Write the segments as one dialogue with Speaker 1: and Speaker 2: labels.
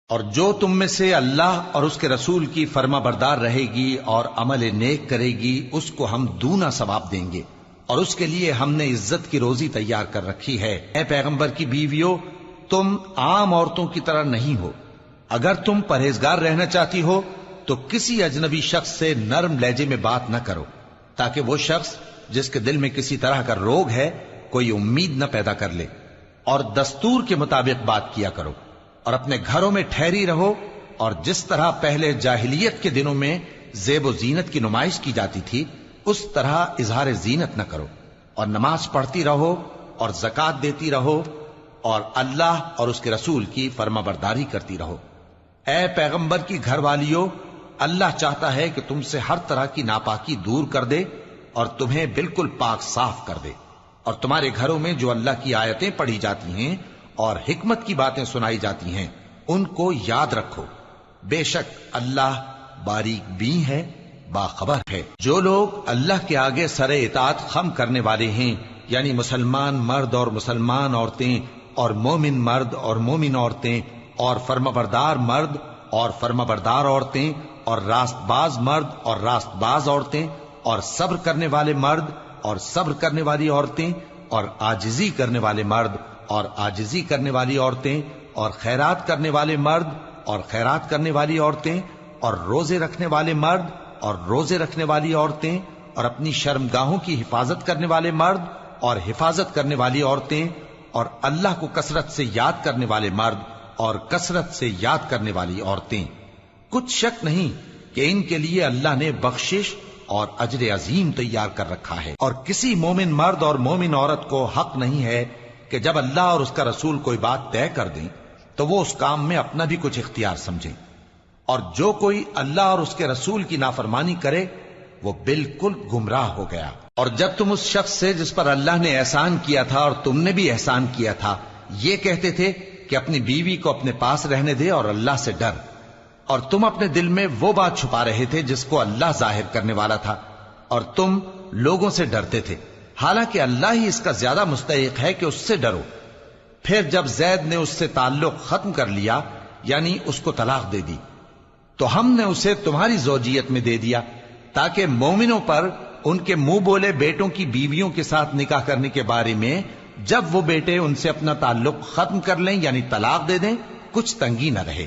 Speaker 1: اور جو تم میں سے اللہ اور اس کے رسول کی فرما بردار رہے گی اور عمل نیک کرے گی اس کو ہم دونا ثواب دیں گے، اور اس کے لیے ہم نے عزت کی روزی تیار کر رکھی ہے۔ اے پیغمبر کی بیویوں، تم عام عورتوں کی طرح نہیں ہو۔ اگر تم پرہیزگار رہنا چاہتی ہو تو کسی اجنبی شخص سے نرم لہجے میں بات نہ کرو، تاکہ وہ شخص جس کے دل میں کسی طرح کا روگ ہے کوئی امید نہ پیدا کر لے، اور دستور کے مطابق بات کیا کرو، اور اپنے گھروں میں ٹھہری رہو، اور جس طرح پہلے جاہلیت کے دنوں میں زیب و زینت کی نمائش کی جاتی تھی اس طرح اظہار زینت نہ کرو، اور نماز پڑھتی رہو اور زکوٰۃ دیتی رہو، اور اللہ اور اس کے رسول کی فرما برداری کرتی رہو۔ اے پیغمبر کی گھر والیوں، اللہ چاہتا ہے کہ تم سے ہر طرح کی ناپاکی دور کر دے اور تمہیں بالکل پاک صاف کر دے، اور تمہارے گھروں میں جو اللہ کی آیتیں پڑھی جاتی ہیں اور حکمت کی باتیں سنائی جاتی ہیں ان کو یاد رکھو، بے شک اللہ باریک بین ہے، باخبر ہے۔ جو لوگ اللہ کے آگے سر اطاعت خم کرنے والے ہیں، یعنی مسلمان مرد اور مسلمان عورتیں اور مومن مرد اور مومن عورتیں اور فرمانبردار مرد اور فرمانبردار عورتیں اور راست باز مرد اور راست باز عورتیں اور صبر کرنے والے مرد اور صبر کرنے والی عورتیں اور عاجزی کرنے والے مرد اور عاجزی کرنے والی عورتیں اور خیرات کرنے والے مرد اور خیرات کرنے والی عورتیں اور روزے رکھنے والے مرد اور روزے رکھنے والی عورتیں اور اپنی شرمگاہوں کی حفاظت کرنے والے مرد اور حفاظت کرنے والی عورتیں اور اللہ کو کثرت سے یاد کرنے والے مرد اور کثرت سے یاد کرنے والی عورتیں۔ کچھ شک نہیں کہ ان کے لیے اللہ نے بخشش اور اجر عظیم تیار کر رکھا ہے، اور کسی مومن مرد اور مومن عورت کو حق نہیں ہے کہ جب اللہ اور اس کا رسول کوئی بات طے کر دیں تو وہ اس کام میں اپنا بھی کچھ اختیار سمجھیں، اور جو کوئی اللہ اور اس کے رسول کی نافرمانی کرے وہ بالکل گمراہ ہو گیا۔ اور جب تم اس شخص سے جس پر اللہ نے احسان کیا تھا اور تم نے بھی احسان کیا تھا یہ کہتے تھے کہ اپنی بیوی کو اپنے پاس رہنے دے اور اللہ سے ڈر، اور تم اپنے دل میں وہ بات چھپا رہے تھے جس کو اللہ ظاہر کرنے والا تھا، اور تم لوگوں سے ڈرتے تھے، حالانکہ اللہ ہی اس کا زیادہ مستحق ہے کہ اس سے ڈرو۔ پھر جب زید نے اس سے تعلق ختم کر لیا یعنی اس کو طلاق دے دی تو ہم نے اسے تمہاری زوجیت میں دے دیا تاکہ مومنوں پر ان کے منہ بولے بیٹوں کی بیویوں کے ساتھ نکاح کرنے کے بارے میں جب وہ بیٹے ان سے اپنا تعلق ختم کر لیں یعنی طلاق دے دیں کچھ تنگی نہ رہے،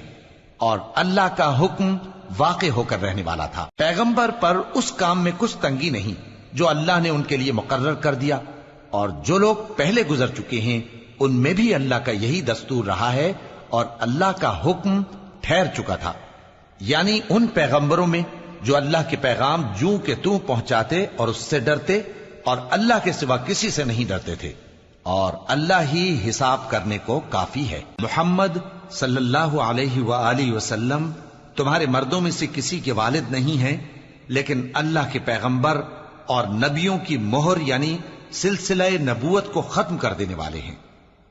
Speaker 1: اور اللہ کا حکم واقع ہو کر رہنے والا تھا۔ پیغمبر پر اس کام میں کچھ تنگی نہیں جو اللہ نے ان کے لیے مقرر کر دیا، اور جو لوگ پہلے گزر چکے ہیں ان میں بھی اللہ کا یہی دستور رہا ہے، اور اللہ کا حکم ٹھہر چکا تھا، یعنی ان پیغمبروں میں جو اللہ کے پیغام جوں کہ توں پہنچاتے اور اس سے ڈرتے اور اللہ کے سوا کسی سے نہیں ڈرتے تھے، اور اللہ ہی حساب کرنے کو کافی ہے۔ محمد صلی اللہ علیہ وآلہ وسلم تمہارے مردوں میں سے کسی کے والد نہیں ہیں، لیکن اللہ کے پیغمبر اور نبیوں کی مہر یعنی سلسلہ نبوت کو ختم کر دینے والے ہیں،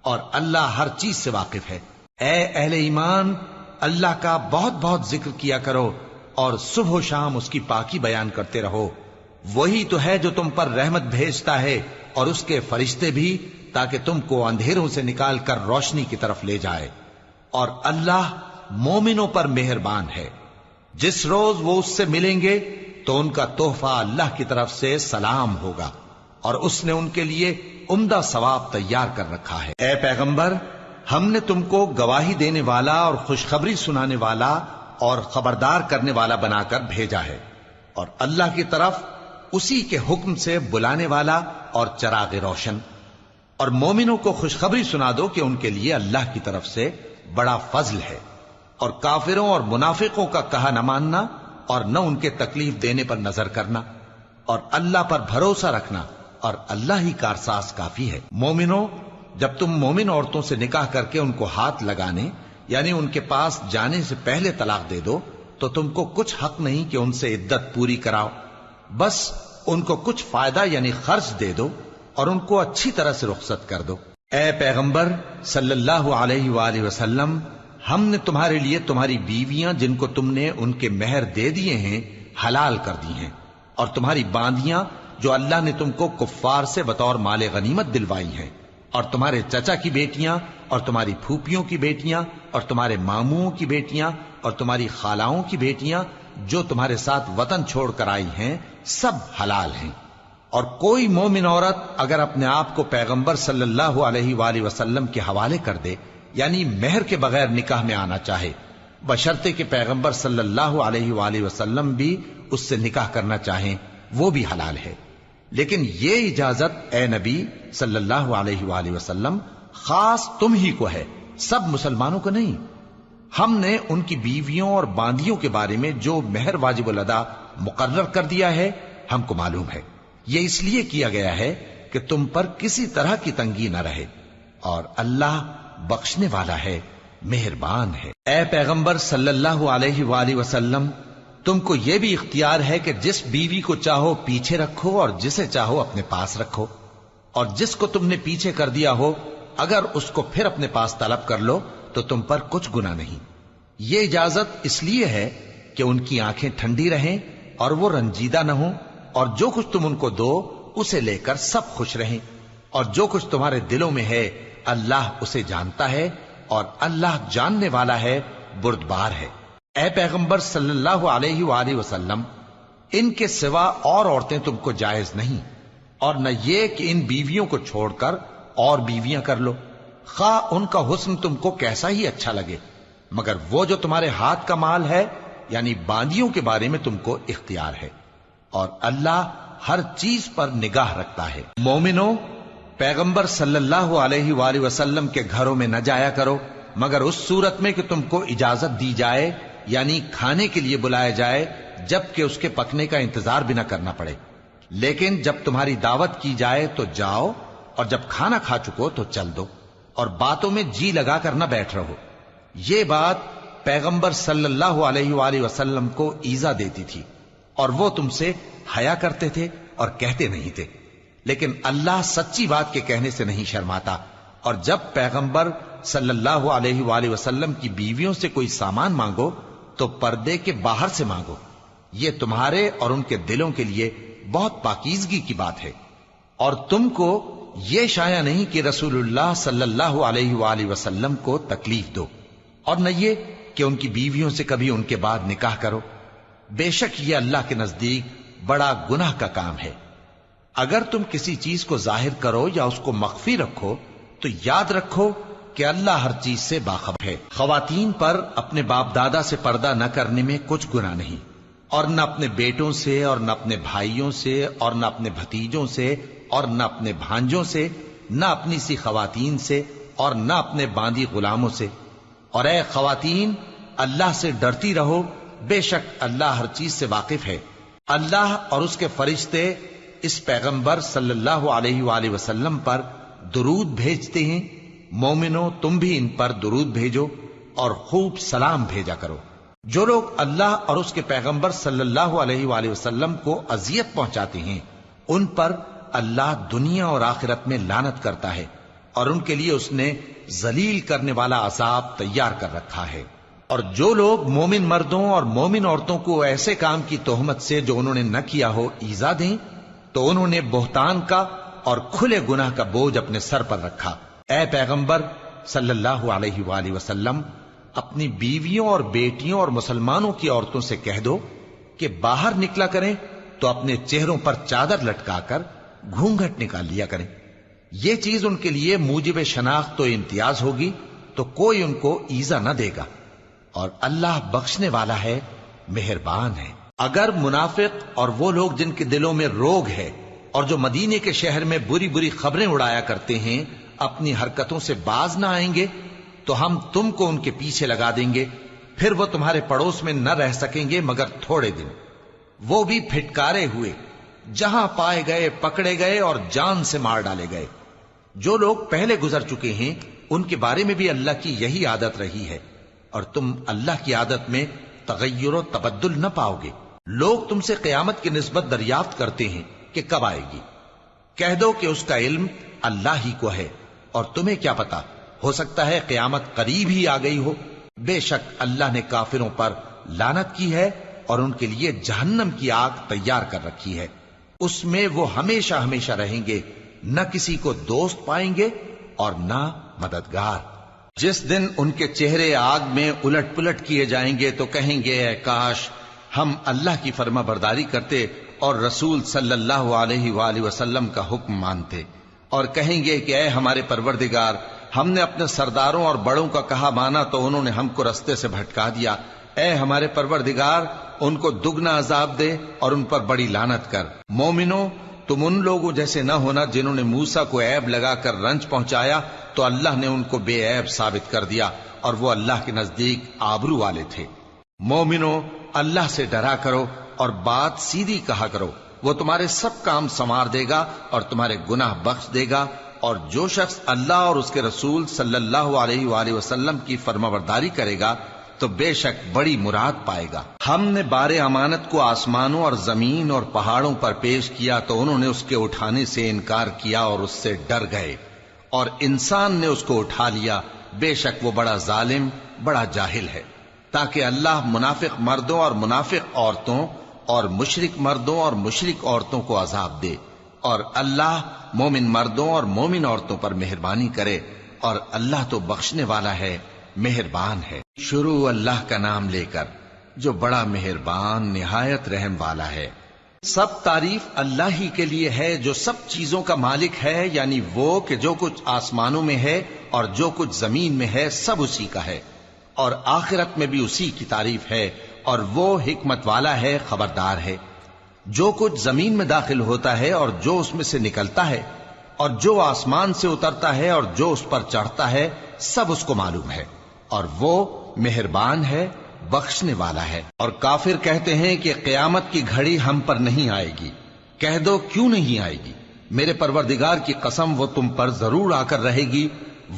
Speaker 1: اور اللہ ہر چیز سے واقف ہے۔ اے اہل ایمان، اللہ کا بہت بہت ذکر کیا کرو اور صبح و شام اس کی پاکی بیان کرتے رہو، وہی تو ہے جو تم پر رحمت بھیجتا ہے اور اس کے فرشتے بھی، تاکہ تم کو اندھیروں سے نکال کر روشنی کی طرف لے جائے، اور اللہ مومنوں پر مہربان ہے۔ جس روز وہ اس سے ملیں گے تو ان کا تحفہ اللہ کی طرف سے سلام ہوگا، اور اس نے ان کے لیے عمدہ ثواب تیار کر رکھا ہے۔ اے پیغمبر، ہم نے تم کو گواہی دینے والا اور خوشخبری سنانے والا اور خبردار کرنے والا بنا کر بھیجا ہے، اور اللہ کی طرف اسی کے حکم سے بلانے والا اور چراغ روشن، اور مومنوں کو خوشخبری سنا دو کہ ان کے لیے اللہ کی طرف سے بڑا فضل ہے، اور کافروں اور منافقوں کا کہا نہ ماننا اور نہ ان کے تکلیف دینے پر نظر کرنا، اور اللہ پر بھروسہ رکھنا، اور اللہ ہی کارساز کافی ہے۔ مومنوں، جب تم مومن عورتوں سے نکاح کر کے ان کو ہاتھ لگانے یعنی ان کے پاس جانے سے پہلے طلاق دے دو تو تم کو کچھ حق نہیں کہ ان سے عدت پوری کراؤ، بس ان کو کچھ فائدہ یعنی خرچ دے دو اور ان کو اچھی طرح سے رخصت کر دو۔ اے پیغمبر صلی اللہ علیہ وآلہ وسلم، ہم نے تمہارے لیے تمہاری بیویاں جن کو تم نے ان کے مہر دے دیے ہیں حلال کر دی ہیں، اور تمہاری باندیاں جو اللہ نے تم کو کفار سے بطور مال غنیمت دلوائی ہیں، اور تمہارے چچا کی بیٹیاں اور تمہاری پھوپھیوں کی بیٹیاں اور تمہارے ماموں کی بیٹیاں اور تمہاری خالاؤں کی بیٹیاں جو تمہارے ساتھ وطن چھوڑ کر آئی ہیں سب حلال ہیں۔ اور کوئی مومن عورت اگر اپنے آپ کو پیغمبر صلی اللہ علیہ وآلہ وسلم کے حوالے کر دے، یعنی مہر کے بغیر نکاح میں آنا چاہے، بشرطے کہ پیغمبر صلی اللہ علیہ وآلہ وسلم بھی اس سے نکاح کرنا چاہیں، وہ بھی حلال ہے۔ لیکن یہ اجازت اے نبی صلی اللہ علیہ وآلہ وسلم خاص تم ہی کو ہے، سب مسلمانوں کو نہیں۔ ہم نے ان کی بیویوں اور باندیوں کے بارے میں جو مہر واجب الادا مقرر کر دیا ہے ہم کو معلوم ہے، یہ اس لیے کیا گیا ہے کہ تم پر کسی طرح کی تنگی نہ رہے، اور اللہ بخشنے والا ہے، مہربان ہے۔ اے پیغمبر صلی اللہ علیہ وآلہ وسلم، تم کو یہ بھی اختیار ہے کہ جس بیوی کو چاہو پیچھے رکھو اور جسے چاہو اپنے پاس رکھو، اور جس کو تم نے پیچھے کر دیا ہو اگر اس کو پھر اپنے پاس طلب کر لو تو تم پر کچھ گناہ نہیں۔ یہ اجازت اس لیے ہے کہ ان کی آنکھیں ٹھنڈی رہیں اور وہ رنجیدہ نہ ہوں، اور جو کچھ تم ان کو دو اسے لے کر سب خوش رہیں، اور جو کچھ تمہارے دلوں میں ہے اللہ اسے جانتا ہے، اور اللہ جاننے والا ہے، بردبار ہے۔ اے پیغمبر صلی اللہ علیہ وآلہ وسلم، ان کے سوا اور عورتیں تم کو جائز نہیں، اور نہ یہ کہ ان بیویوں کو چھوڑ کر اور بیویاں کر لو، خواہ ان کا حسن تم کو کیسا ہی اچھا لگے، مگر وہ جو تمہارے ہاتھ کا مال ہے یعنی باندیوں کے بارے میں تم کو اختیار ہے، اور اللہ ہر چیز پر نگاہ رکھتا ہے۔ مومنو، پیغمبر صلی اللہ علیہ وآلہ وسلم کے گھروں میں نہ جایا کرو مگر اس صورت میں کہ تم کو اجازت دی جائے، یعنی کھانے کے لیے بلایا جائے جبکہ اس کے پکنے کا انتظار بھی نہ کرنا پڑے۔ لیکن جب تمہاری دعوت کی جائے تو جاؤ، اور جب کھانا کھا چکو تو چل دو، اور باتوں میں جی لگا کر نہ بیٹھ رہو۔ یہ بات پیغمبر صلی اللہ علیہ وآلہ وسلم کو ایذا دیتی تھی، اور وہ تم سے حیا کرتے تھے اور کہتے نہیں تھے، لیکن اللہ سچی بات کے کہنے سے نہیں شرماتا، اور جب پیغمبر صلی اللہ علیہ وآلہ وسلم کی بیویوں سے کوئی سامان مانگو تو پردے کے باہر سے مانگو، یہ تمہارے اور ان کے دلوں کے لیے بہت پاکیزگی کی بات ہے۔ اور تم کو یہ شایع نہیں کہ رسول اللہ صلی اللہ علیہ وآلہ وسلم کو تکلیف دو، اور نہ یہ کہ ان کی بیویوں سے کبھی ان کے بعد نکاح کرو، بے شک یہ اللہ کے نزدیک بڑا گناہ کا کام ہے۔ اگر تم کسی چیز کو ظاہر کرو یا اس کو مخفی رکھو تو یاد رکھو کہ اللہ ہر چیز سے باخبر ہے۔ خواتین پر اپنے باپ دادا سے پردہ نہ کرنے میں کچھ گناہ نہیں، اور نہ اپنے بیٹوں سے اور نہ اپنے بھائیوں سے اور نہ اپنے بھتیجوں سے اور نہ اپنے بھانجوں سے، نہ اپنی سی خواتین سے اور نہ اپنے باندی غلاموں سے۔ اور اے خواتین، اللہ سے ڈرتی رہو، بے شک اللہ ہر چیز سے واقف ہے۔ اللہ اور اس کے فرشتے اس پیغمبر صلی اللہ علیہ وآلہ وسلم پر درود بھیجتے ہیں، مومنو تم بھی ان پر درود بھیجو اور خوب سلام بھیجا کرو۔ جو لوگ اللہ اور اس کے پیغمبر صلی اللہ علیہ وآلہ وسلم کو اذیت پہنچاتے ہیں ان پر اللہ دنیا اور آخرت میں لعنت کرتا ہے، اور ان کے لیے اس نے ذلیل کرنے والا عذاب تیار کر رکھا ہے۔ اور جو لوگ مومن مردوں اور مومن عورتوں کو ایسے کام کی تہمت سے جو انہوں نے نہ کیا ہو ایذا دیں تو انہوں نے بہتان کا اور کھلے گناہ کا بوجھ اپنے سر پر رکھا۔ اے پیغمبر صلی اللہ علیہ وآلہ وسلم، اپنی بیویوں اور بیٹیوں اور مسلمانوں کی عورتوں سے کہہ دو کہ باہر نکلا کریں تو اپنے چہروں پر چادر لٹکا کر گھونگھٹ نکال لیا کریں، یہ چیز ان کے لیے موجب شناخت و امتیاز ہوگی تو کوئی ان کو ایذا نہ دے گا، اور اللہ بخشنے والا ہے، مہربان ہے۔ اگر منافق اور وہ لوگ جن کے دلوں میں روگ ہے اور جو مدینے کے شہر میں بری بری خبریں اڑایا کرتے ہیں اپنی حرکتوں سے باز نہ آئیں گے تو ہم تم کو ان کے پیچھے لگا دیں گے، پھر وہ تمہارے پڑوس میں نہ رہ سکیں گے مگر تھوڑے دن، وہ بھی پھٹکارے ہوئے، جہاں پائے گئے پکڑے گئے اور جان سے مار ڈالے گئے۔ جو لوگ پہلے گزر چکے ہیں ان کے بارے میں بھی اللہ کی یہی عادت رہی ہے، اور تم اللہ کی عادت میں تغیر و تبدل نہ پاؤ گے۔ لوگ تم سے قیامت کی نسبت دریافت کرتے ہیں کہ کب آئے گی، کہہ دو کہ اس کا علم اللہ ہی کو ہے، اور تمہیں کیا پتا، ہو سکتا ہے قیامت قریب ہی آ گئی ہو۔ بے شک اللہ نے کافروں پر لعنت کی ہے اور ان کے لیے جہنم کی آگ تیار کر رکھی ہے، اس میں وہ ہمیشہ ہمیشہ رہیں گے، نہ کسی کو دوست پائیں گے اور نہ مددگار۔ جس دن ان کے چہرے آگ میں الٹ پلٹ کیے جائیں گے تو کہیں گے اے کاش ہم اللہ کی فرما برداری کرتے اور رسول صلی اللہ علیہ وآلہ وسلم کا حکم مانتے، اور کہیں گے کہ اے ہمارے پروردگار، ہم نے اپنے سرداروں اور بڑوں کا کہا مانا تو انہوں نے ہم کو رستے سے بھٹکا دیا۔ اے ہمارے پروردگار، ان کو دگنا عذاب دے اور ان پر بڑی لعنت کر۔ مومنو، تم ان لوگوں جیسے نہ ہونا جنہوں نے موسیٰ کو عیب لگا کر رنج پہنچایا تو اللہ نے ان کو بے عیب ثابت کر دیا اور وہ اللہ کے نزدیک آبرو والے تھے۔ مومنو، اللہ سے ڈرا کرو اور بات سیدھی کہا کرو، وہ تمہارے سب کام سنوار دے گا اور تمہارے گناہ بخش دے گا، اور جو شخص اللہ اور اس کے رسول صلی اللہ علیہ وآلہ وسلم کی فرمانبرداری کرے گا تو بے شک بڑی مراد پائے گا۔ ہم نے بار امانت کو آسمانوں اور زمین اور پہاڑوں پر پیش کیا تو انہوں نے اس کے اٹھانے سے انکار کیا اور اس سے ڈر گئے، اور انسان نے اس کو اٹھا لیا، بے شک وہ بڑا ظالم، بڑا جاہل ہے۔ تاکہ اللہ منافق مردوں اور منافق عورتوں اور مشرک مردوں اور مشرک عورتوں کو عذاب دے، اور اللہ مومن مردوں اور مومن عورتوں پر مہربانی کرے، اور اللہ تو بخشنے والا ہے، مہربان ہے۔ شروع اللہ کا نام لے کر جو بڑا مہربان نہایت رحم والا ہے۔ سب تعریف اللہ ہی کے لیے ہے جو سب چیزوں کا مالک ہے، یعنی وہ کہ جو کچھ آسمانوں میں ہے اور جو کچھ زمین میں ہے سب اسی کا ہے، اور آخرت میں بھی اسی کی تعریف ہے، اور وہ حکمت والا ہے، خبردار ہے۔ جو کچھ زمین میں داخل ہوتا ہے اور جو اس میں سے نکلتا ہے اور جو آسمان سے اترتا ہے اور جو اس پر چڑھتا ہے سب اس کو معلوم ہے، اور وہ مہربان ہے، بخشنے والا ہے۔ اور کافر کہتے ہیں کہ قیامت کی گھڑی ہم پر نہیں آئے گی۔ کہہ دو کیوں نہیں آئے گی؟ میرے پروردگار کی قسم وہ تم پر ضرور آ کر رہے گی۔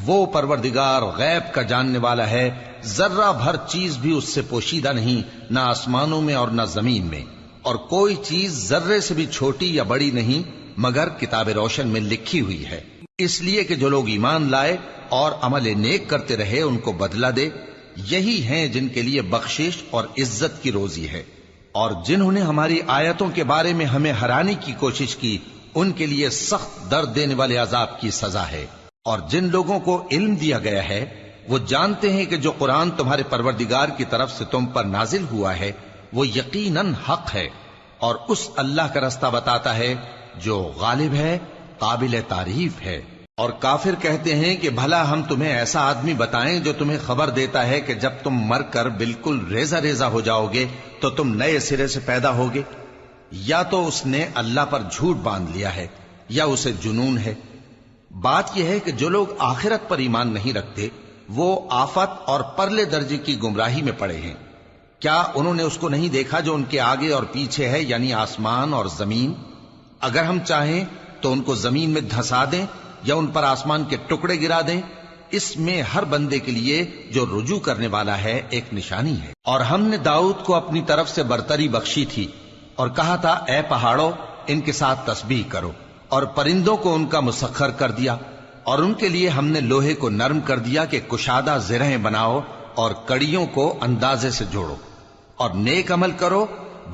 Speaker 1: وہ پروردگار غیب کا جاننے والا ہے، ذرہ بھر چیز بھی اس سے پوشیدہ نہیں، نہ آسمانوں میں اور نہ زمین میں، اور کوئی چیز ذرے سے بھی چھوٹی یا بڑی نہیں مگر کتاب روشن میں لکھی ہوئی ہے، اس لیے کہ جو لوگ ایمان لائے اور عمل نیک کرتے رہے ان کو بدلہ دے۔ یہی ہیں جن کے لیے بخشش اور عزت کی روزی ہے، اور جنہوں نے ہماری آیتوں کے بارے میں ہمیں ہرانے کی کوشش کی ان کے لیے سخت درد دینے والے عذاب کی سزا ہے۔ اور جن لوگوں کو علم دیا گیا ہے وہ جانتے ہیں کہ جو قرآن تمہارے پروردگار کی طرف سے تم پر نازل ہوا ہے وہ یقیناً حق ہے، اور اس اللہ کا رستہ بتاتا ہے جو غالب ہے، قابل تعریف ہے۔ اور کافر کہتے ہیں کہ بھلا ہم تمہیں ایسا آدمی بتائیں جو تمہیں خبر دیتا ہے کہ جب تم مر کر بالکل ریزہ ریزہ ہو جاؤ گے تو تم نئے سرے سے پیدا ہوگے؟ یا تو اس نے اللہ پر جھوٹ باندھ لیا ہے یا اسے جنون ہے۔ بات یہ ہے کہ جو لوگ آخرت پر ایمان نہیں رکھتے وہ آفت اور پرلے درجے کی گمراہی میں پڑے ہیں۔ کیا انہوں نے اس کو نہیں دیکھا جو ان کے آگے اور پیچھے ہے، یعنی آسمان اور زمین؟ اگر ہم چاہیں تو ان کو زمین میں دھسا دیں یا ان پر آسمان کے ٹکڑے گرا دیں، اس میں ہر بندے کے لیے جو رجوع کرنے والا ہے ایک نشانی ہے۔ اور ہم نے داؤد کو اپنی طرف سے برتری بخشی تھی اور کہا تھا اے پہاڑوں ان کے ساتھ تسبیح کرو، اور پرندوں کو ان کا مسخر کر دیا، اور ان کے لیے ہم نے لوہے کو نرم کر دیا کہ کشادہ زرہیں بناؤ اور کڑیوں کو اندازے سے جوڑو، اور نیک عمل کرو،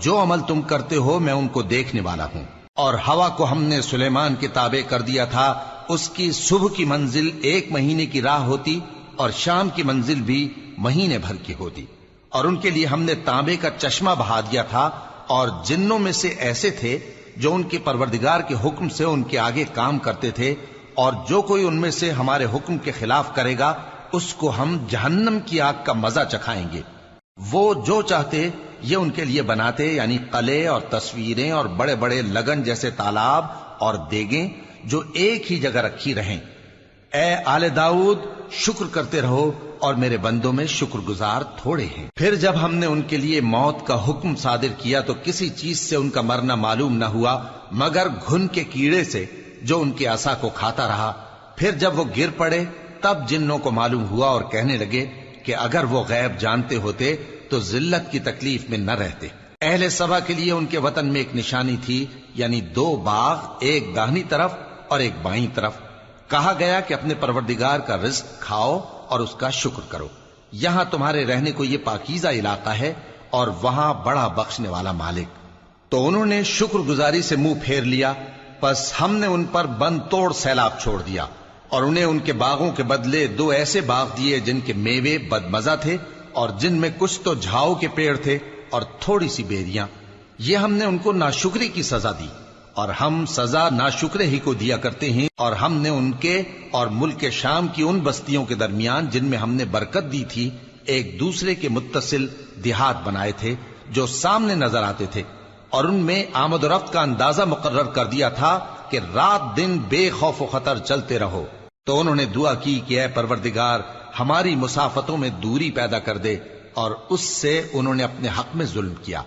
Speaker 1: جو عمل تم کرتے ہو میں ان کو دیکھنے والا ہوں۔ اور ہوا کو ہم نے سلیمان کے تابع کر دیا تھا، اس کی صبح کی منزل 1 مہینے کی راہ ہوتی اور شام کی منزل بھی مہینے بھر کی ہوتی۔ اور ان کے لیے ہم نے تانبے کا چشمہ بہا دیا تھا، اور جنوں میں سے ایسے تھے جو ان کے پروردگار کے حکم سے ان کے آگے کام کرتے تھے، اور جو کوئی ان میں سے ہمارے حکم کے خلاف کرے گا اس کو ہم جہنم کی آگ کا مزہ چکھائیں گے۔ وہ جو چاہتے یہ ان کے لیے بناتے، یعنی قلعے اور تصویریں اور بڑے بڑے لگن جیسے تالاب اور دیگیں جو ایک ہی جگہ رکھی رہیں۔ اے آل داؤد، شکر کرتے رہو اور میرے بندوں میں شکر گزار تھوڑے ہیں۔ پھر جب ہم نے ان کے لیے موت کا حکم صادر کیا تو کسی چیز سے ان کا مرنا معلوم نہ ہوا مگر گھن کے کیڑے سے جو ان کے عصا کو کھاتا رہا۔ پھر جب وہ گر پڑے تب جنوں کو معلوم ہوا اور کہنے لگے کہ اگر وہ غیب جانتے ہوتے تو ذلت کی تکلیف میں نہ رہتے۔ اہل سبا کے لیے ان کے وطن میں ایک نشانی تھی، یعنی 2 باغ، ایک داہنی طرف اور ایک بائیں طرف۔ کہا گیا کہ اپنے پروردگار کا رزق کھاؤ اور اس کا شکر کرو، یہاں تمہارے رہنے کو یہ پاکیزہ علاقہ ہے اور وہاں بڑا بخشنے والا مالک۔ تو انہوں نے شکر گزاری سے منہ پھیر لیا، پس ہم نے ان پر بند توڑ سیلاب چھوڑ دیا، اور انہیں ان کے باغوں کے بدلے 2 ایسے باغ دیے جن کے میوے بدمزہ تھے اور جن میں کچھ تو جھاؤ کے پیڑ تھے اور تھوڑی سی بیریاں۔ یہ ہم نے ان کو ناشکری کی سزا دی، اور ہم سزا ناشکرے ہی کو دیا کرتے ہیں۔ اور ہم نے ان کے اور ملک شام کی ان بستیوں کے درمیان جن میں ہم نے برکت دی تھی ایک دوسرے کے متصل دیہات بنائے تھے جو سامنے نظر آتے تھے، اور ان میں آمد و رفت کا اندازہ مقرر کر دیا تھا کہ رات دن بے خوف و خطر چلتے رہو۔ تو انہوں نے دعا کی کہ اے پروردگار ہماری مسافتوں میں دوری پیدا کر دے، اور اس سے انہوں نے اپنے حق میں ظلم کیا،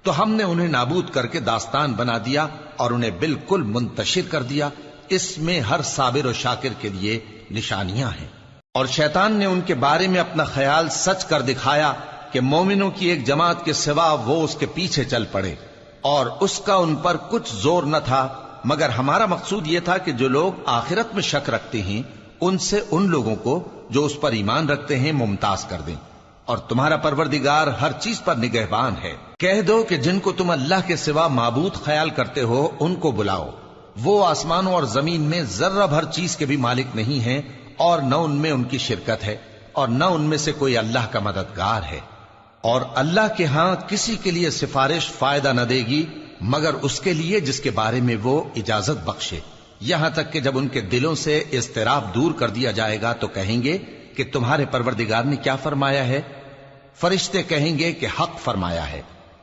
Speaker 1: تو ہم نے انہیں نابود کر کے داستان بنا دیا اور انہیں بالکل منتشر کر دیا۔ اس میں ہر صابر و شاکر کے لیے نشانیاں ہیں۔ اور شیطان نے ان کے بارے میں اپنا خیال سچ کر دکھایا کہ مومنوں کی ایک جماعت کے سوا وہ اس کے پیچھے چل پڑے، اور اس کا ان پر کچھ زور نہ تھا، مگر ہمارا مقصود یہ تھا کہ جو لوگ آخرت میں شک رکھتے ہیں ان سے ان لوگوں کو جو اس پر ایمان رکھتے ہیں ممتاز کر دیں، اور تمہارا پروردگار ہر چیز پر نگہبان ہے۔ کہہ دو کہ جن کو تم اللہ کے سوا معبود خیال کرتے ہو ان کو بلاؤ، وہ آسمانوں اور زمین میں ذرہ بھر چیز کے بھی مالک نہیں ہیں، اور نہ ان میں ان کی شرکت ہے، اور نہ ان میں سے کوئی اللہ کا مددگار ہے۔ اور اللہ کے ہاں کسی کے لیے سفارش فائدہ نہ دے گی مگر اس کے لیے جس کے بارے میں وہ اجازت بخشے، یہاں تک کہ جب ان کے دلوں سے اضطراب دور کر دیا جائے گا تو کہیں گے کہ تمہارے پروردگار نے کیا فرمایا ہے؟ فرشتے کہیں گے کہ حق فرمایا ہے،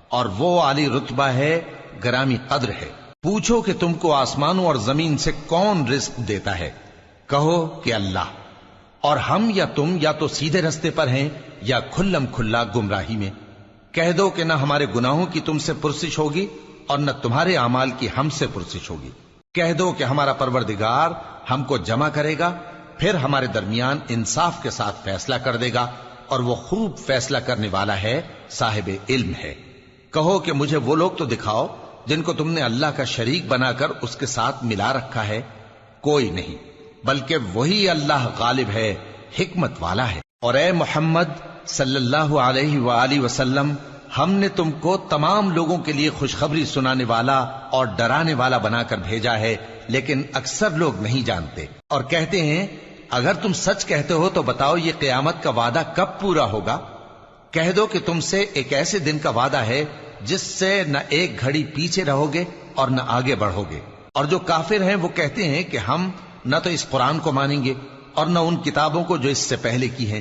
Speaker 1: اور وہ عالی رتبہ ہے، گرامی قدر ہے۔ پوچھو کہ تم کو آسمانوں اور زمین سے کون رزق دیتا ہے؟ کہو کہ اللہ، اور ہم یا تم یا تو سیدھے رستے پر ہیں یا کھلم کھلا گمراہی میں۔ کہہ دو کہ نہ ہمارے گناہوں کی تم سے پرسش ہوگی اور نہ تمہارے اعمال کی ہم سے پرسش ہوگی۔ کہہ دو کہ ہمارا پروردگار ہم کو جمع کرے گا، پھر ہمارے درمیان انصاف کے ساتھ فیصلہ کر دے گا، اور وہ خوب فیصلہ کرنے والا ہے، صاحب علم ہے۔ کہو کہ مجھے وہ لوگ تو دکھاؤ جن کو تم نے اللہ کا شریک بنا کر اس کے ساتھ ملا رکھا ہے۔ کوئی نہیں، بلکہ وہی اللہ غالب ہے، حکمت والا ہے۔ اور اے محمد صلی اللہ علیہ وآلہ وسلم، ہم نے تم کو تمام لوگوں کے لیے خوشخبری سنانے والا اور ڈرانے والا بنا کر بھیجا ہے، لیکن اکثر لوگ نہیں جانتے، اور کہتے ہیں اگر تم سچ کہتے ہو تو بتاؤ یہ قیامت کا وعدہ کب پورا ہوگا؟ کہہ دو کہ تم سے ایک ایسے دن کا وعدہ ہے جس سے نہ ایک گھڑی پیچھے رہو گے اور نہ آگے بڑھو گے۔ اور جو کافر ہیں وہ کہتے ہیں کہ ہم نہ تو اس قرآن کو مانیں گے اور نہ ان کتابوں کو جو اس سے پہلے کی ہیں،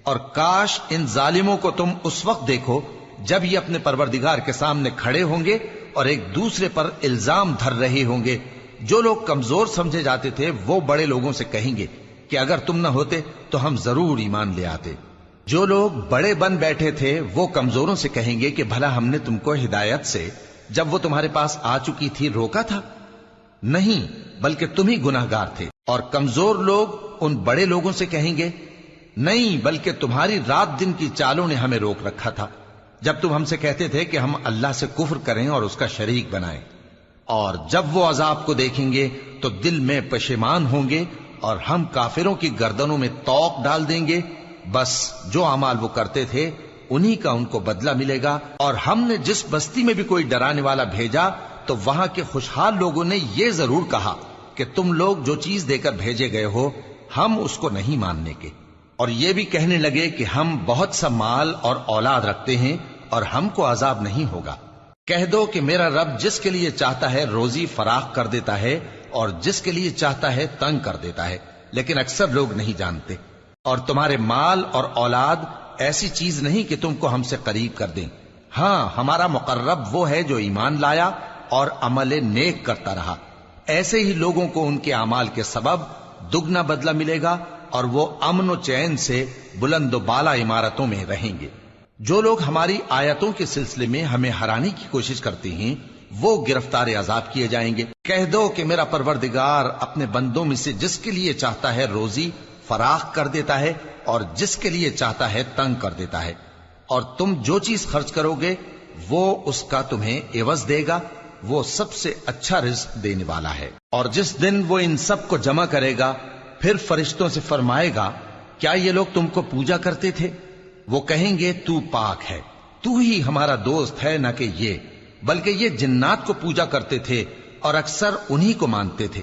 Speaker 1: اور کاش ان ظالموں کو تم اس وقت دیکھو جب یہ اپنے پروردگار کے سامنے کھڑے ہوں گے اور ایک دوسرے پر الزام دھر رہے ہوں گے۔ جو لوگ کمزور سمجھے جاتے تھے وہ بڑے لوگوں سے کہیں گے کہ اگر تم نہ ہوتے تو ہم ضرور ایمان لے آتے۔ جو لوگ بڑے بن بیٹھے تھے وہ کمزوروں سے کہیں گے کہ بھلا ہم نے تم کو ہدایت سے جب وہ تمہارے پاس آ چکی تھی روکا تھا؟ نہیں، بلکہ تم ہی گناہگار تھے۔ اور کمزور لوگ ان بڑے لوگوں سے کہیں گے نہیں، بلکہ تمہاری رات دن کی چالوں نے ہمیں روک رکھا تھا جب تم ہم سے کہتے تھے کہ ہم اللہ سے کفر کریں اور اس کا شریک بنائیں۔ اور جب وہ عذاب کو دیکھیں گے تو دل میں پشیمان ہوں گے، اور ہم کافروں کی گردنوں میں طوق ڈال دیں گے۔ بس جو اعمال وہ کرتے تھے انہی کا ان کو بدلہ ملے گا۔ اور ہم نے جس بستی میں بھی کوئی ڈرانے والا بھیجا تو وہاں کے خوشحال لوگوں نے یہ ضرور کہا کہ تم لوگ جو چیز دے کر بھیجے گئے ہو ہم اس کو نہیں ماننے کے، اور یہ بھی کہنے لگے کہ ہم بہت سا مال اور اولاد رکھتے ہیں اور ہم کو عذاب نہیں ہوگا۔ کہہ دو کہ میرا رب جس کے لیے چاہتا ہے روزی فراخ کر دیتا ہے اور جس کے لیے چاہتا ہے تنگ کر دیتا ہے، لیکن اکثر لوگ نہیں جانتے۔ اور تمہارے مال اور اولاد ایسی چیز نہیں کہ تم کو ہم سے قریب کر دیں۔ ہاں، ہمارا مقرب وہ ہے جو ایمان لایا اور عمل نیک کرتا رہا۔ ایسے ہی لوگوں کو ان کے اعمال کے سبب دگنا بدلہ ملے گا، اور وہ امن و چین سے بلند و بالا عمارتوں میں رہیں گے۔ جو لوگ ہماری آیتوں کے سلسلے میں ہمیں ہرانے کی کوشش کرتے ہیں وہ گرفتار عذاب کیے جائیں گے۔ کہہ دو کہ میرا پروردگار اپنے بندوں میں سے جس کے لیے چاہتا ہے روزی فراخ کر دیتا ہے اور جس کے لیے چاہتا ہے تنگ کر دیتا ہے، اور تم جو چیز خرچ کرو گے وہ اس کا تمہیں عوض دے گا، وہ سب سے اچھا رزق دینے والا ہے۔ اور جس دن وہ ان سب کو جمع کرے گا پھر فرشتوں سے فرمائے گا کیا یہ لوگ تم کو پوجا کرتے تھے؟ وہ کہیں گے تو پاک ہے، تو ہی ہمارا دوست ہے، نہ کہ یہ، بلکہ یہ جنات کو پوجا کرتے تھے اور اکثر انہی کو مانتے تھے۔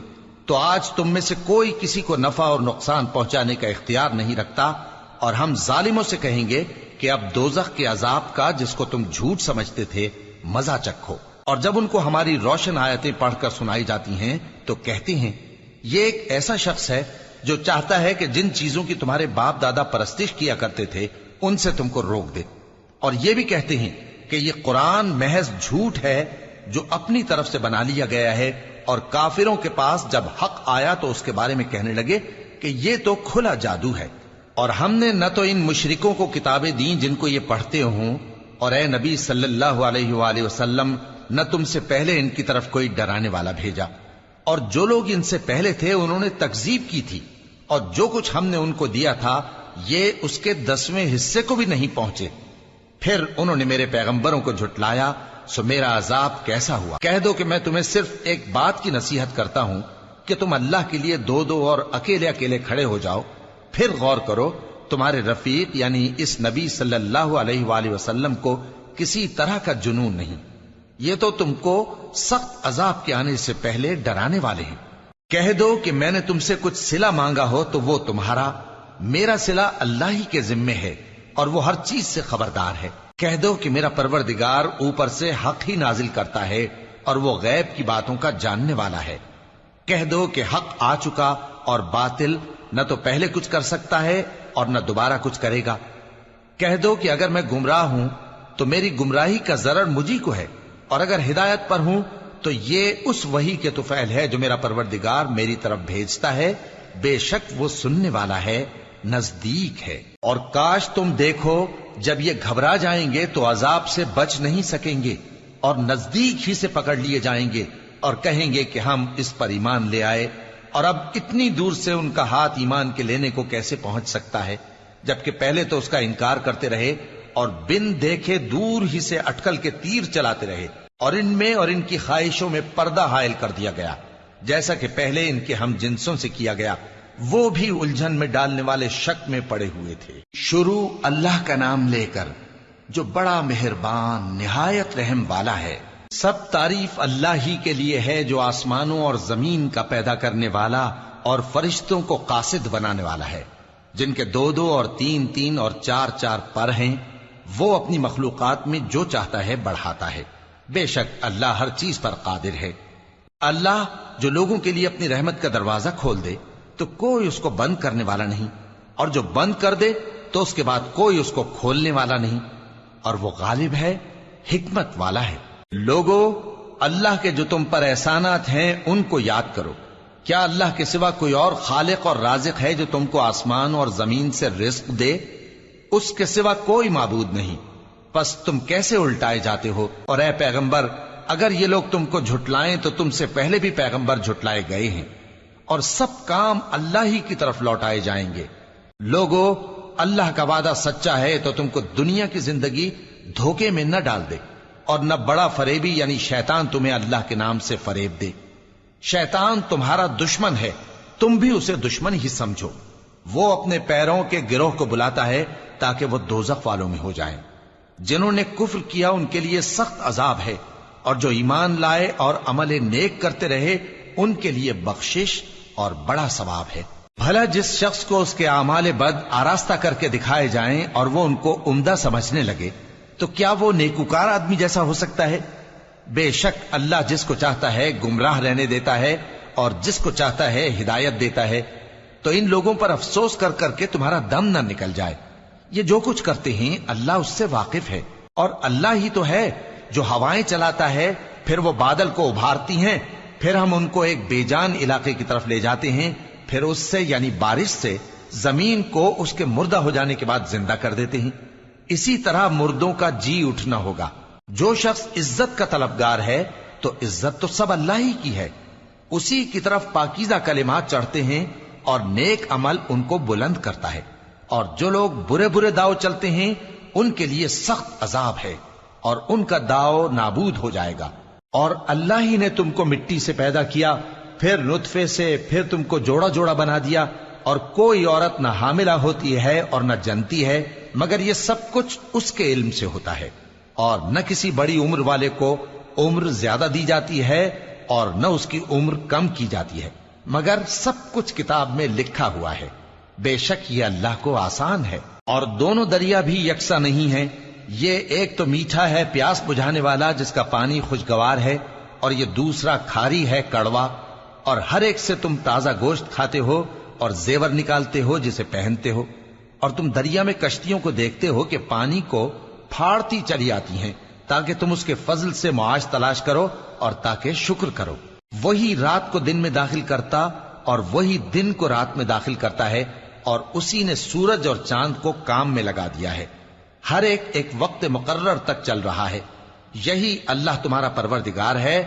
Speaker 1: تو آج تم میں سے کوئی کسی کو نفع اور نقصان پہنچانے کا اختیار نہیں رکھتا، اور ہم ظالموں سے کہیں گے کہ اب دوزخ کے عذاب کا، جس کو تم جھوٹ سمجھتے تھے، مزہ چکھو۔ اور جب ان کو ہماری روشن آیتیں پڑھ کر سنائی جاتی ہیں تو کہتے ہیں یہ ایک ایسا شخص ہے جو چاہتا ہے کہ جن چیزوں کی تمہارے باپ دادا پرستش کیا کرتے تھے ان سے تم کو روک دے، اور یہ بھی کہتے ہیں کہ یہ قرآن محض جھوٹ ہے جو اپنی طرف سے بنا لیا گیا ہے، اور کافروں کے پاس جب حق آیا تو اس کے بارے میں کہنے لگے کہ یہ تو کھلا جادو ہے۔ اور ہم نے نہ تو ان مشرکوں کو کتابیں دیں جن کو یہ پڑھتے ہوں، اور اے نبی صلی اللہ علیہ وآلہ وسلم نہ تم سے پہلے ان کی طرف کوئی ڈرانے والا بھیجا، اور جو لوگ ان سے پہلے تھے انہوں نے تکذیب کی تھی، اور جو کچھ ہم نے ان کو دیا تھا یہ اس کے 10ویں حصے کو بھی نہیں پہنچے۔ پھر انہوں نے میرے پیغمبروں کو جھٹلایا، سو میرا عذاب کیسا ہوا۔ کہہ دو کہ میں تمہیں صرف ایک بات کی نصیحت کرتا ہوں کہ تم اللہ کے لیے دو دو اور اکیلے اکیلے کھڑے ہو جاؤ، پھر غور کرو تمہارے رفیق یعنی اس نبی صلی اللہ علیہ وآلہ وسلم کو کسی طرح کا جنون نہیں، یہ تو تم کو سخت عذاب کے آنے سے پہلے ڈرانے والے ہیں۔ کہہ دو کہ میں نے تم سے کچھ صلہ مانگا ہو تو وہ تمہارا، میرا صلہ اللہ ہی کے ذمے ہے، اور وہ ہر چیز سے خبردار ہے۔ کہہ دو کہ میرا پروردگار اوپر سے حق ہی نازل کرتا ہے، اور وہ غیب کی باتوں کا جاننے والا ہے۔ کہہ دو کہ حق آ چکا، اور باطل نہ تو پہلے کچھ کر سکتا ہے اور نہ دوبارہ کچھ کرے گا۔ کہہ دو کہ اگر میں گمراہ ہوں تو میری گمراہی کا ضرر مجھی کو ہے، اور اگر ہدایت پر ہوں تو یہ اس وحی کے طفیل ہے جو میرا پروردگار میری طرف بھیجتا ہے، بے شک وہ سننے والا ہے، نزدیک ہے۔ اور کاش تم دیکھو جب یہ گھبرا جائیں گے تو عذاب سے بچ نہیں سکیں گے، اور نزدیک ہی سے پکڑ لیے جائیں گے، اور کہیں گے کہ ہم اس پر ایمان لے آئے، اور اب اتنی دور سے ان کا ہاتھ ایمان کے لینے کو کیسے پہنچ سکتا ہے، جبکہ پہلے تو اس کا انکار کرتے رہے اور بن دیکھے دور ہی سے اٹکل کے تیر چلاتے رہے، اور ان میں اور ان کی خواہشوں میں پردہ حائل کر دیا گیا، جیسا کہ پہلے ان کے ہم جنسوں سے کیا گیا، وہ بھی الجھن میں ڈالنے والے شک میں پڑے ہوئے تھے۔ شروع اللہ کا نام لے کر جو بڑا مہربان نہایت رحم والا ہے۔ سب تعریف اللہ ہی کے لیے ہے جو آسمانوں اور زمین کا پیدا کرنے والا اور فرشتوں کو قاصد بنانے والا ہے، جن کے 2 اور 3 اور 4 پر ہیں، وہ اپنی مخلوقات میں جو چاہتا ہے بڑھاتا ہے، بے شک اللہ ہر چیز پر قادر ہے۔ اللہ جو لوگوں کے لیے اپنی رحمت کا دروازہ کھول دے تو کوئی اس کو بند کرنے والا نہیں، اور جو بند کر دے تو اس کے بعد کوئی اس کو کھولنے والا نہیں، اور وہ غالب ہے، حکمت والا ہے۔ لوگو، اللہ کے جو تم پر احسانات ہیں ان کو یاد کرو۔ کیا اللہ کے سوا کوئی اور خالق اور رازق ہے جو تم کو آسمان اور زمین سے رزق دے؟ اس کے سوا کوئی معبود نہیں، پس تم کیسے الٹائے جاتے ہو؟ اور اے پیغمبر، اگر یہ لوگ تم کو جھٹلائیں تو تم سے پہلے بھی پیغمبر جھٹلائے گئے ہیں، اور سب کام اللہ ہی کی طرف لوٹائے جائیں گے۔ لوگو، اللہ کا وعدہ سچا ہے تو تم کو دنیا کی زندگی دھوکے میں نہ ڈال دے، اور نہ بڑا فریبی یعنی شیطان تمہیں اللہ کے نام سے فریب دے۔ شیطان تمہارا دشمن ہے، تم بھی اسے دشمن ہی سمجھو۔ وہ اپنے پیروں کے گروہ کو بلاتا ہے تاکہ وہ دوزخ والوں میں ہو جائیں۔ جنہوں نے کفر کیا ان کے لیے سخت عذاب ہے، اور جو ایمان لائے اور عمل نیک کرتے رہے ان کے لیے بخشش اور بڑا ثواب ہے۔ بھلا جس شخص کو اس کے اعمال بد آراستہ کر کے دکھائے جائیں اور وہ ان کو عمدہ سمجھنے لگے تو کیا وہ نیکوکار آدمی جیسا ہو سکتا ہے؟ بے شک اللہ جس کو چاہتا ہے گمراہ رہنے دیتا ہے اور جس کو چاہتا ہے ہدایت دیتا ہے۔ تو ان لوگوں پر افسوس کر کر کے تمہارا دم نہ نکل جائے، یہ جو کچھ کرتے ہیں اللہ اس سے واقف ہے، اور اللہ ہی تو ہے جو ہوائیں چلاتا ہے، پھر وہ بادل کو ابھارتی ہیں، پھر ہم ان کو ایک بے جان علاقے کی طرف لے جاتے ہیں، پھر اس سے یعنی بارش سے زمین کو اس کے مردہ ہو جانے کے بعد زندہ کر دیتے ہیں۔ اسی طرح مردوں کا جی اٹھنا ہوگا۔ جو شخص عزت کا طلبگار ہے تو عزت تو سب اللہ ہی کی ہے، اسی کی طرف پاکیزہ کلمات چڑھتے ہیں اور نیک عمل ان کو بلند کرتا ہے، اور جو لوگ برے برے داؤ چلتے ہیں ان کے لیے سخت عذاب ہے، اور ان کا داؤ نابود ہو جائے گا۔ اور اللہ ہی نے تم کو مٹی سے پیدا کیا، پھر نطفے سے، پھر تم کو جوڑا جوڑا بنا دیا، اور کوئی عورت نہ حاملہ ہوتی ہے اور نہ جنتی ہے مگر یہ سب کچھ اس کے علم سے ہوتا ہے، اور نہ کسی بڑی عمر والے کو عمر زیادہ دی جاتی ہے اور نہ اس کی عمر کم کی جاتی ہے، مگر سب کچھ کتاب میں لکھا ہوا ہے، بے شک یہ اللہ کو آسان ہے۔ اور دونوں دریا بھی یکساں نہیں ہیں، یہ ایک تو میٹھا ہے پیاس بجھانے والا جس کا پانی خوشگوار ہے، اور یہ دوسرا کھاری ہے کڑوا، اور ہر ایک سے تم تازہ گوشت کھاتے ہو اور زیور نکالتے ہو جسے پہنتے ہو، اور تم دریا میں کشتیوں کو دیکھتے ہو کہ پانی کو پھاڑتی چلی آتی ہیں تاکہ تم اس کے فضل سے معاش تلاش کرو اور تاکہ شکر کرو۔ وہی رات کو دن میں داخل کرتا اور وہی دن کو رات میں داخل کرتا ہے، اور اسی نے سورج اور چاند کو کام میں لگا دیا ہے، ہر ایک ایک وقت مقرر تک چل رہا ہے۔ یہی اللہ تمہارا پروردگار ہے،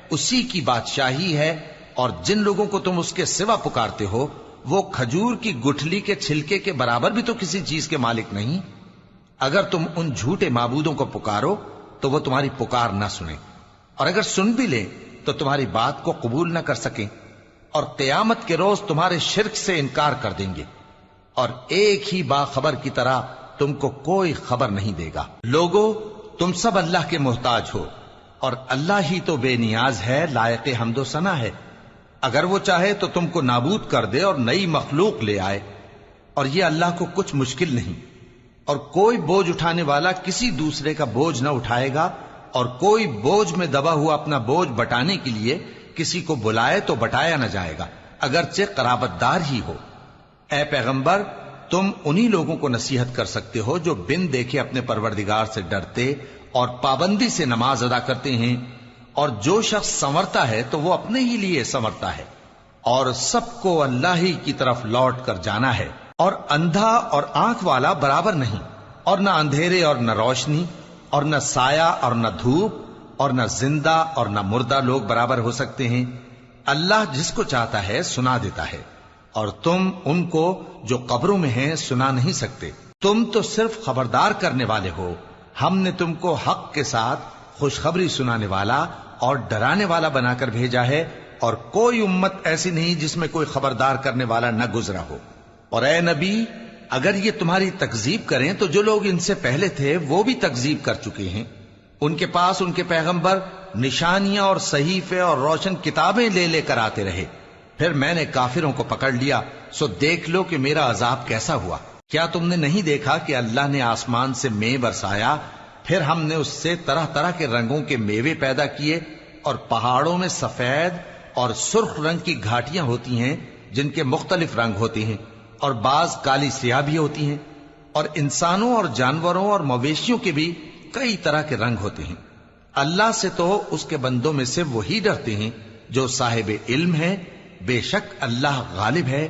Speaker 1: اسی کی بادشاہی ہے، اور جن لوگوں کو تم اس کے سوا پکارتے ہو وہ کھجور کی گٹھلی کے چھلکے کے برابر بھی تو کسی چیز کے مالک نہیں۔ اگر تم ان جھوٹے معبودوں کو پکارو تو وہ تمہاری پکار نہ سنیں، اور اگر سن بھی لیں تو تمہاری بات کو قبول نہ کر سکیں، اور قیامت کے روز تمہارے شرک سے انکار کر دیں گے، اور ایک ہی باخبر کی طرح تم کو کوئی خبر نہیں دے گا۔ لوگو، تم سب اللہ کے محتاج ہو، اور اللہ ہی تو بے نیاز ہے، لائق حمد و ثنا ہے۔ اگر وہ چاہے تو تم کو نابود کر دے اور نئی مخلوق لے آئے، اور یہ اللہ کو کچھ مشکل نہیں۔ اور کوئی بوجھ اٹھانے والا کسی دوسرے کا بوجھ نہ اٹھائے گا، اور کوئی بوجھ میں دبا ہوا اپنا بوجھ بٹانے کے لیے کسی کو بلائے تو بٹایا نہ جائے گا، اگرچہ قرابت دار ہی ہو۔ اے پیغمبر، تم انہی لوگوں کو نصیحت کر سکتے ہو جو بن دیکھے اپنے پروردگار سے ڈرتے اور پابندی سے نماز ادا کرتے ہیں، اور جو شخص سنورتا ہے تو وہ اپنے ہی لیے سنورتا ہے، اور سب کو اللہ ہی کی طرف لوٹ کر جانا ہے۔ اور اندھا اور آنکھ والا برابر نہیں، اور نہ اندھیرے اور نہ روشنی، اور نہ سایہ اور نہ دھوپ، اور نہ زندہ اور نہ مردہ لوگ برابر ہو سکتے ہیں۔ اللہ جس کو چاہتا ہے سنا دیتا ہے، اور تم ان کو جو قبروں میں ہیں سنا نہیں سکتے۔ تم تو صرف خبردار کرنے والے ہو، ہم نے تم کو حق کے ساتھ خوشخبری سنانے والا اور ڈرانے والا بنا کر بھیجا ہے، اور کوئی امت ایسی نہیں جس میں کوئی خبردار کرنے والا نہ گزرا ہو۔ اور اے نبی، اگر یہ تمہاری تکذیب کریں تو جو لوگ ان سے پہلے تھے وہ بھی تکذیب کر چکے ہیں۔ ان کے پاس ان کے پیغمبر نشانیاں اور صحیفے اور روشن کتابیں لے لے کر آتے رہے، پھر میں نے کافروں کو پکڑ لیا، سو دیکھ لو کہ میرا عذاب کیسا ہوا۔ کیا تم نے نہیں دیکھا کہ اللہ نے آسمان سے مے برسایا، پھر ہم نے اس سے طرح طرح کے رنگوں کے میوے پیدا کیے، اور پہاڑوں میں سفید اور سرخ رنگ کی گھاٹیاں ہوتی ہیں جن کے مختلف رنگ ہوتے ہیں، اور بعض کالی سیاہ بھی ہوتی ہیں، اور انسانوں اور جانوروں اور مویشیوں کے بھی کئی طرح کے رنگ ہوتے ہیں۔ اللہ سے تو اس کے بندوں میں سے وہی ڈرتے ہیں جو صاحب علم ہے، بے شک اللہ غالب ہے،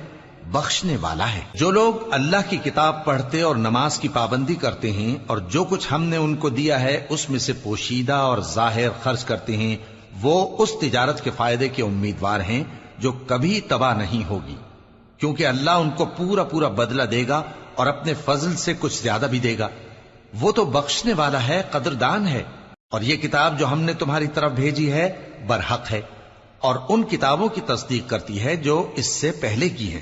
Speaker 1: بخشنے والا ہے۔ جو لوگ اللہ کی کتاب پڑھتے اور نماز کی پابندی کرتے ہیں، اور جو کچھ ہم نے ان کو دیا ہے اس میں سے پوشیدہ اور ظاہر خرچ کرتے ہیں، وہ اس تجارت کے فائدے کے امیدوار ہیں جو کبھی تباہ نہیں ہوگی، کیونکہ اللہ ان کو پورا پورا بدلہ دے گا اور اپنے فضل سے کچھ زیادہ بھی دے گا۔ وہ تو بخشنے والا ہے، قدردان ہے۔ اور یہ کتاب جو ہم نے تمہاری طرف بھیجی ہے برحق ہے، اور ان کتابوں کی تصدیق کرتی ہے جو اس سے پہلے کی ہیں۔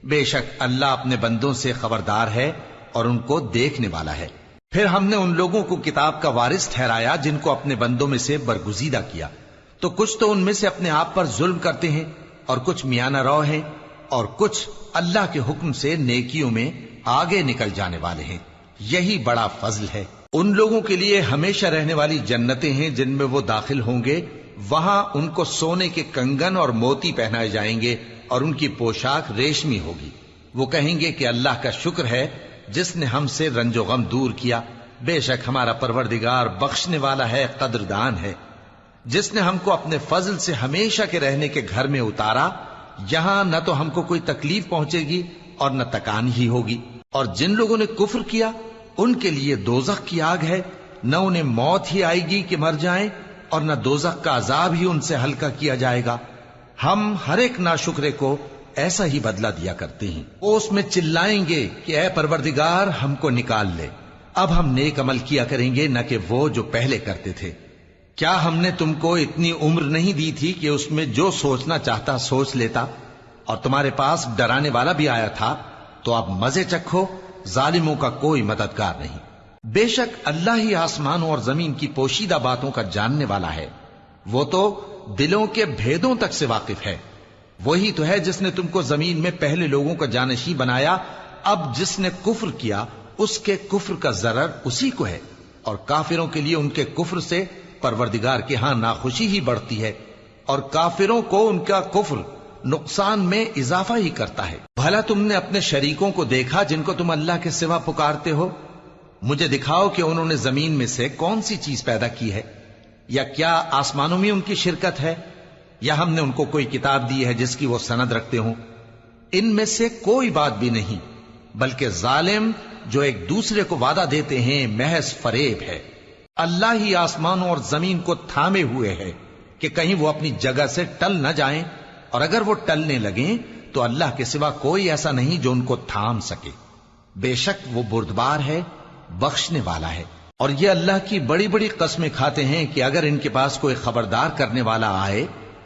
Speaker 1: بے شک اللہ اپنے بندوں سے خبردار ہے اور ان کو دیکھنے والا ہے۔ پھر ہم نے ان لوگوں کو کتاب کا وارث ٹھہرایا جن کو اپنے بندوں میں سے برگزیدہ کیا، تو کچھ تو ان میں سے اپنے آپ پر ظلم کرتے ہیں، اور کچھ میانہ رو ہیں، اور کچھ اللہ کے حکم سے نیکیوں میں آگے نکل جانے والے ہیں۔ یہی بڑا فضل ہے۔ ان لوگوں کے لیے ہمیشہ رہنے والی جنتیں ہیں جن میں وہ داخل ہوں گے، وہاں ان کو سونے کے کنگن اور موتی پہنائے جائیں گے، اور ان کی پوشاک ریشمی ہوگی۔ وہ کہیں گے کہ اللہ کا شکر ہے جس نے ہم سے رنج و غم دور کیا، بے شک ہمارا پروردگار بخشنے والا ہے، قدردان ہے۔ جس نے ہم کو اپنے فضل سے ہمیشہ کے رہنے کے گھر میں اتارا، یہاں نہ تو ہم کو کوئی تکلیف پہنچے گی اور نہ تکان ہی ہوگی۔ اور جن لوگوں نے کفر کیا ان کے لیے دوزخ کی آگ ہے، نہ انہیں موت ہی آئے گی کہ مر جائیں، اور نہ دوزخ کا عذاب ہی ان سے ہلکا کیا جائے گا۔ ہم ہر ایک ناشکرے کو ایسا ہی بدلہ دیا کرتے ہیں۔ وہ اس میں چلائیں گے کہ اے پروردگار ہم کو نکال لے، اب ہم نیک عمل کیا کریں گے نہ کہ وہ جو پہلے کرتے تھے۔ کیا ہم نے تم کو اتنی عمر نہیں دی تھی کہ اس میں جو سوچنا چاہتا سوچ لیتا، اور تمہارے پاس ڈرانے والا بھی آیا تھا، تو اب مزے چکھو، ظالموں کا کوئی مددگار نہیں۔ بے شک اللہ ہی آسمانوں اور زمین کی پوشیدہ باتوں کا جاننے والا ہے، وہ تو دلوں کے بھیدوں تک سے واقف ہے۔ وہی تو ہے جس نے تم کو زمین میں پہلے لوگوں کا جانشین بنایا. اب جس نے کفر کیا اس کے کفر کا ضرر اسی کو ہے، اور کافروں کے لیے ان کے کفر سے پروردگار کے ہاں ناخوشی ہی بڑھتی ہے، اور کافروں کو ان کا کفر نقصان میں اضافہ ہی کرتا ہے. بھلا تم نے اپنے شریکوں کو دیکھا جن کو تم اللہ کے سوا پکارتے ہو؟ مجھے دکھاؤ کہ انہوں نے زمین میں سے کون سی چیز پیدا کی ہے، یا کیا آسمانوں میں ان کی شرکت ہے، یا ہم نے ان کو کوئی کتاب دی ہے جس کی وہ سند رکھتے ہوں؟ ان میں سے کوئی بات بھی نہیں، بلکہ ظالم جو ایک دوسرے کو وعدہ دیتے ہیں محض فریب ہے. اللہ ہی آسمانوں اور زمین کو تھامے ہوئے ہے کہ کہیں وہ اپنی جگہ سے ٹل نہ جائیں، اور اگر وہ ٹلنے لگیں تو اللہ کے سوا کوئی ایسا نہیں جو ان کو تھام سکے. بے شک وہ بردبار ہے، بخشنے والا ہے. اور یہ اللہ کی بڑی بڑی قسمیں کھاتے ہیں کہ اگر ان کے پاس کوئی خبردار کرنے والا آئے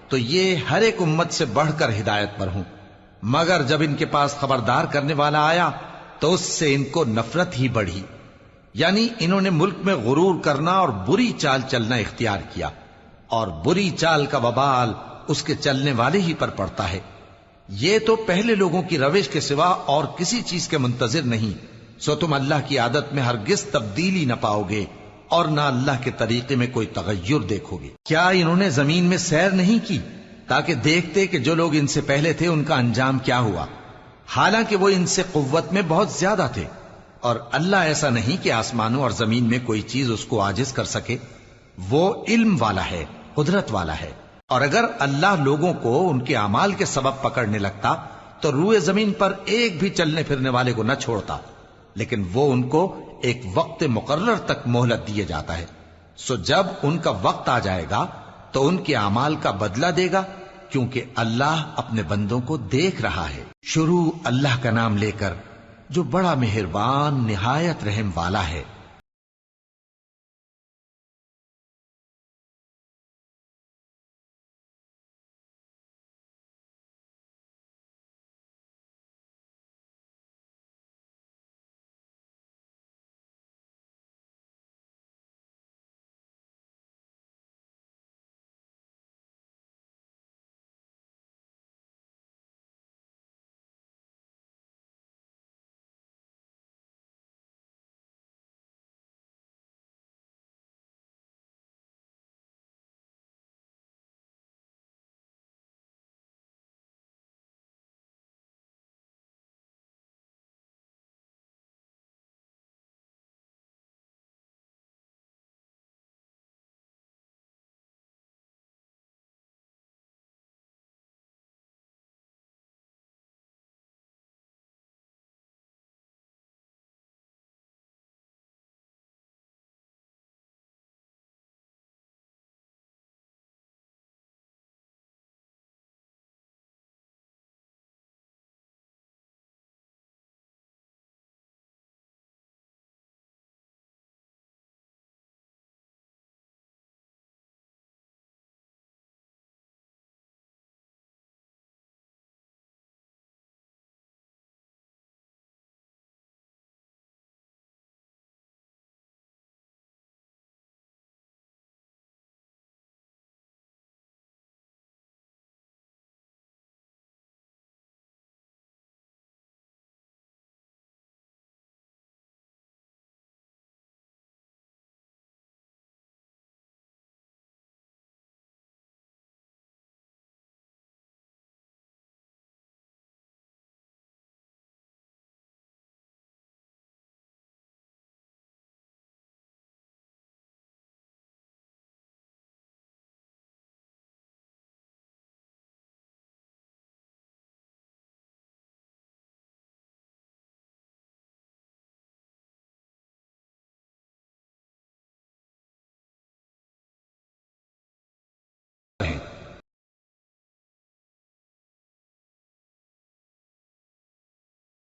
Speaker 1: تو یہ ہر ایک امت سے بڑھ کر ہدایت پر ہوں، مگر جب ان کے پاس خبردار کرنے والا آیا تو اس سے ان کو نفرت ہی بڑھی. یعنی انہوں نے ملک میں غرور کرنا اور بری چال چلنا اختیار کیا، اور بری چال کا وبال اس کے چلنے والے ہی پر پڑتا ہے. یہ تو پہلے لوگوں کی روش کے سوا اور کسی چیز کے منتظر نہیں، سو تم اللہ کی عادت میں ہرگز تبدیلی نہ پاؤ گے اور نہ اللہ کے طریقے میں کوئی تغیر دیکھو گے. کیا انہوں نے زمین میں سیر نہیں کی تاکہ دیکھتے کہ جو لوگ ان سے پہلے تھے ان کا انجام کیا ہوا، حالانکہ وہ ان سے قوت میں بہت زیادہ تھے. اور اللہ ایسا نہیں کہ آسمانوں اور زمین میں کوئی چیز اس کو عاجز کر سکے. وہ علم والا ہے، قدرت والا ہے. اور اگر اللہ لوگوں کو ان کے اعمال کے سبب پکڑنے لگتا تو روئے زمین پر ایک بھی چلنے پھرنے والے کو نہ چھوڑتا، لیکن وہ ان کو ایک وقت مقرر تک مہلت دیے جاتا ہے. سو جب ان کا وقت آ جائے گا تو ان کے اعمال کا بدلہ دے گا، کیونکہ اللہ اپنے بندوں کو دیکھ رہا ہے. شروع اللہ کا نام لے کر جو بڑا مہربان نہایت رحم والا ہے.